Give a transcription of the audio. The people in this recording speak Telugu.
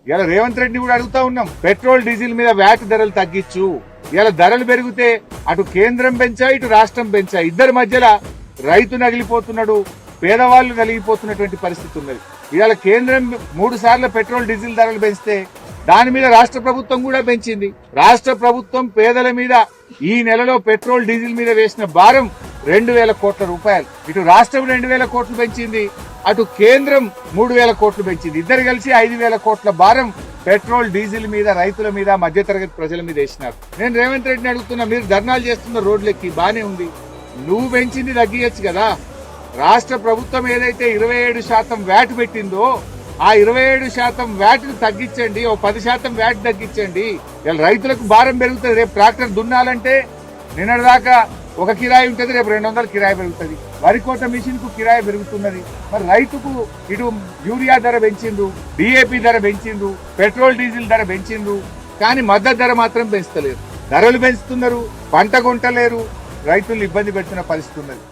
ఇలా రేవంత్ రెడ్డిని కూడా అడుగుతా ఉన్నాం, పెట్రోల్ డీజిల్ మీద వ్యాట్ ధరలు తగ్గించు. ఇలా ధరలు పెరిగితే అటు కేంద్రం పెంచా ఇటు రాష్ట్రం పెంచా, ఇద్దరి మధ్యలో రైతు నగిలిపోతున్నాడు, పేదవాళ్లు నలిగిపోతున్నటువంటి పరిస్థితి ఉన్నది. ఇవాళ కేంద్రం 3 సార్లు పెట్రోల్ డీజిల్ ధరలు పెంచితే దాని మీద రాష్ట్ర ప్రభుత్వం కూడా పెంచింది. రాష్ట్ర ప్రభుత్వం పేదల మీద ఈ నెలలో పెట్రోల్ డీజిల్ మీద వేసిన భారం 2,000 కోట్ల రూపాయలు. ఇటు రాష్ట్రం 2,000 కోట్లు పెంచింది, అటు కేంద్రం 3,000 కోట్లు పెంచింది. ఇద్దరు కలిసి 5,000 కోట్ల భారం పెట్రోల్ డీజిల్ మీద, రైతుల మీద, మధ్యతరగతి ప్రజల మీద వేసినారు. నేను రేవంత్ రెడ్డిని అడుగుతున్నా, మీరు ధర్నాలు చేస్తున్న రోడ్లెక్కి బానే ఉంది, నువ్వు పెంచింది తగ్గియచ్చు కదా. రాష్ట్ర ప్రభుత్వం ఏదైతే 27% వ్యాట్ పెట్టిందో ఆ 27% వ్యాట్ ను తగ్గించండి, ఓ 10% వ్యాట్ తగ్గించండి. ఇలా రైతులకు భారం పెరుగుతుంది. రేపు ట్రాక్టర్ దున్నాలంటే నిన్నటిదాకా ఒక కిరాయి ఉంటుంది, రేపు 200 కిరాయి పెరుగుతుంది. వరి కోత మిషన్ కు కిరాయి పెరుగుతున్నది. మరి రైతుకు ఇటు యూరియా ధర పెంచిండ్రు, డిఏపి ధర పెంచిండ్రు, పెట్రోల్ డీజిల్ ధర పెంచిండ్రు, కానీ మద్దతు ధర మాత్రం పెంచుతలేరు. ధరలు పెంచుతున్నారు, పంట కొంటలేరు, రైతులు ఇబ్బంది పెడుతున్న పరిస్థితి ఉన్నది.